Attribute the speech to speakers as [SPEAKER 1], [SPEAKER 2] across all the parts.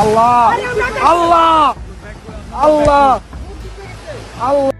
[SPEAKER 1] আল্লাহ আল্লাহ আল্লাহ আল্লাহ।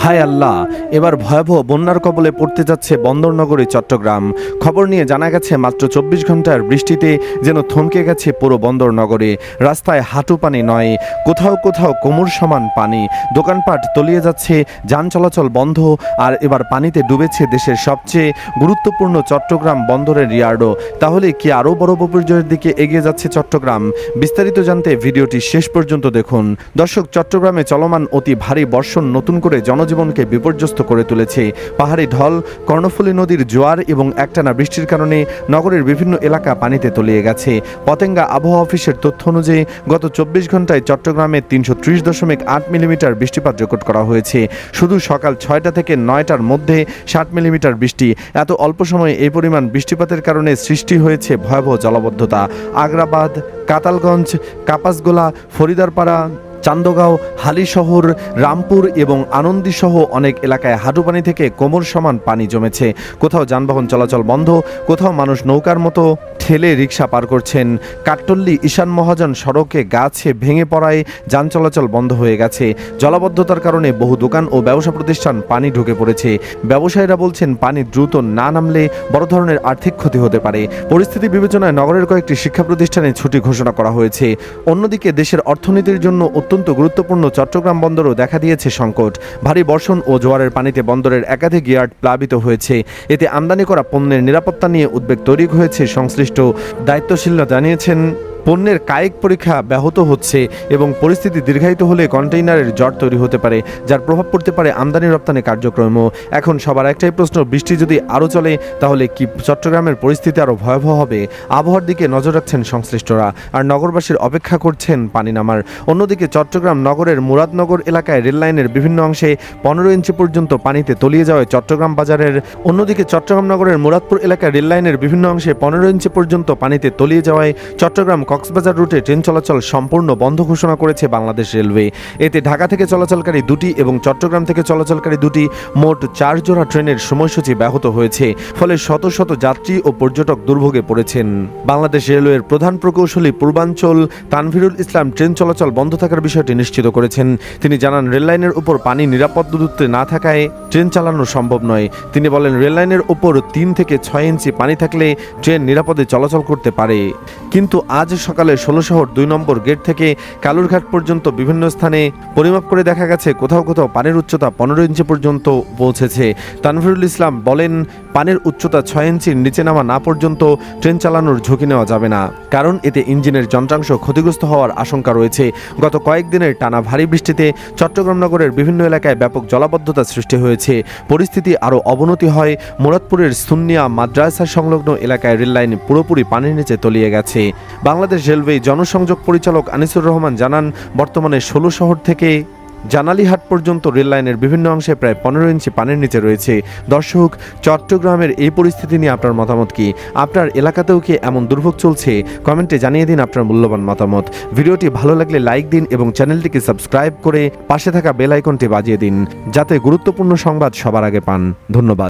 [SPEAKER 2] হায় আল্লাহ, এবার ভয়াবহ বন্যার কবলে পড়তে যাচ্ছে বন্দরনগরী চট্টগ্রাম। খবর নিয়ে জানা গেছে মাত্র 24 ঘন্টার বৃষ্টিতে যেন থমকে গেছে পুরো বন্দরনগরে। রাস্তায় হাঁটু পানি নয়, কোথাও কোথাও কোমর সমান পানি। দোকানপাট তলিয়ে যাচ্ছে, যান চলাচল বন্ধ। আর এবার পানিতে ডুবেছে দেশের সবচেয়ে গুরুত্বপূর্ণ চট্টগ্রাম বন্দরের ইয়ার্ডও। তাহলে কি আরও বড় বিপর্যয়ের দিকে এগিয়ে যাচ্ছে চট্টগ্রাম? বিস্তারিত জানতে ভিডিওটি শেষ পর্যন্ত দেখুন। দর্শক, চট্টগ্রামে চলমান অতি ভারী বর্ষণ নতুন করে জনজীবনকে বিপর্যস্ত করে তুলেছে। পাহাড়ি ঢল, কর্ণফুলী নদীর জোয়ার এবং একটানা বৃষ্টির কারণে নগরের বিভিন্ন এলাকা পানিতে তলিয়ে গেছে। পতেঙ্গা আবহাওয়া অফিসের তথ্য অনুযায়ী গত 24 ঘন্টায় চট্টগ্রামে 330.8 মিলিমিটার বৃষ্টিপাত রেকর্ড করা হয়েছে। শুধু সকাল 6টা থেকে 9টার মধ্যে 60 মিলিমিটার বৃষ্টি। এত অল্প সময়ে এই পরিমাণ বৃষ্টিপাতের কারণে সৃষ্টি হয়েছে ভয়াবহ জলাবদ্ধতা। আগ্রাবাদ, কাতালগঞ্জ, কাপাসগোলা, ফরিদারপাড়া, চান্দগাঁও, হালিশহর, রামপুর এবং আনন্দী সহ অনেক এলাকায় হাঁটুপানি থেকে কোমর সমান পানি জমেছে। কোথাও যানবাহন চলাচল বন্ধ, কোথাও মানুষ নৌকার মতো ঠেলে রিক্সা পার করছেন। কাট্টল্লী ঈশান মহাজন সড়কে গাছে ভেঙে পড়ায় যান চলাচল বন্ধ হয়ে গেছে। জলাবদ্ধতার কারণে বহু দোকান ও ব্যবসা প্রতিষ্ঠান পানি ঢুকে পড়েছে। ব্যবসায়ীরা বলছেন পানি দ্রুত না নামলে বড় ধরনের আর্থিক ক্ষতি হতে পারে। পরিস্থিতি বিবেচনায় নগরের কয়েকটি শিক্ষা প্রতিষ্ঠানে ছুটি ঘোষণা করা হয়েছে। অন্যদিকে দেশের অর্থনীতির জন্য অত্যন্ত গুরুত্বপূর্ণ চট্টগ্রাম বন্দরও দেখা দিয়েছে সংকট। ভারী বর্ষণ ও জোয়ারের পানিতে বন্দরের একাধিক ইয়ার্ড প্লাবিত হয়েছে। এতে আমদানি করা পণ্যের নিরাপত্তা নিয়ে উদ্বেগ তৈরি হয়েছে। সংশ্লিষ্ট দায়িত্বশীলরা জানিয়েছেন পণ্যের কায়িক পরীক্ষা ব্যাহত হচ্ছে এবং পরিস্থিতি দীর্ঘায়িত হলে কন্টেইনারের জট তৈরি হতে পারে, যার প্রভাব পড়তে পারে আমদানি রপ্তানি কার্যক্রমও। এখন সবার একটাই প্রশ্ন, বৃষ্টি যদি আরও চলে তাহলে কি চট্টগ্রামের পরিস্থিতি আরও ভয়াবহ হবে? আবহাওয়ার দিকে নজর রাখছেন সংশ্লিষ্টরা, আর নগরবাসীর অপেক্ষা করছেন পানি নামার। অন্যদিকে চট্টগ্রাম নগরের মুরাদনগর এলাকায় রেললাইনের বিভিন্ন অংশে 15 ইঞ্চি পর্যন্ত পানিতে তলিয়ে যাওয়ায় চট্টগ্রাম বাজারের অন্যদিকে চট্টগ্রাম নগরের মুরাদপুর এলাকায় রেললাইনের বিভিন্ন অংশে 15 ইঞ্চি পর্যন্ত পানিতে তলিয়ে যাওয়ায় চট্টগ্রাম কক্সবাজার রুটে ট্রেন চলাচল সম্পূর্ণ বন্ধ ঘোষণা করেছে বাংলাদেশ রেলওয়ে। এতে ঢাকা থেকে চলাচলকারী দুটি এবং চট্টগ্রাম থেকে চলাচলকারী দুটি মোট 4 জোড়া ট্রেনের সময়সূচি ব্যাহত হয়েছে। ফলে শত শত যাত্রী ও পর্যটক দুর্ভোগে পড়েছেন। বাংলাদেশ রেলওয়ের প্রধান প্রকৌশলী পূর্বাঞ্চল তানভীরুল ইসলাম ট্রেন চলাচল বন্ধ থাকার বিষয়টি নিশ্চিত করেছেন। তিনি জানান, রেললাইনের উপর পানি নিরাপদ দূরত্বে না থাকায় ট্রেন চালানো সম্ভব নয়। তিনি বলেন, রেললাইনের উপর 3 থেকে 6 ইঞ্চি পানি থাকলে ট্রেন নিরাপদে চলাচল করতে পারে। কিন্তু আজ সকালে 16 শহর 2 নম্বর গেট থেকে কালুরঘাট পর্যন্ত বিভিন্ন স্থানে পরিমাপ করে দেখা গেছে কোথাও কোথাও পানির উচ্চতা 15 ইঞ্চি পর্যন্ত পৌঁছেছে। তানভীরুল ইসলাম বলেন, পানির উচ্চতা 6 ইঞ্চির নিচে নামা না পর্যন্ত ট্রেন চালানোর ঝুঁকি নেওয়া যাবে না, কারণ এতে ইঞ্জিনের যন্ত্রাংশ ক্ষতিগ্রস্ত হওয়ার আশঙ্কা রয়েছে। গত কয়েকদিনের টানা ভারী বৃষ্টিতে চট্টগ্রাম নগরের বিভিন্ন এলাকায় ব্যাপক জলাবদ্ধতা সৃষ্টি হয়েছে। পরিস্থিতি আরও অবনতি হয় মুরাদপুরের সুন্নিয়া মাদ্রাসা সংলগ্ন এলাকায় রেললাইন পুরোপুরি পানির নিচে তলিয়ে গেছে। বাংলাদেশ রেলওয়ে জনসংযোগ পরিচালক আনিসুর রহমান জানান, বর্তমানে 16 শহর থেকে জানালিহাট পর্যন্ত রেললাইনের বিভিন্ন অংশে প্রায় 15 ইঞ্চি পানির নিচে রয়েছে। দর্শক, চট্টগ্রামের এই পরিস্থিতি নিয়ে আপনার মতামত কি? আপনার এলাকাতেও কি এমন দুর্ভোগ চলছে? কমেন্টে জানিয়ে দিন আপনার মূল্যবান মতামত। ভিডিওটি ভালো লাগলে লাইক দিন এবং চ্যানেলটিকে সাবস্ক্রাইব করে পাশে থাকা বেল আইকনটি বাজিয়ে দিন, যাতে গুরুত্বপূর্ণ সংবাদ সবার আগে পান। ধন্যবাদ।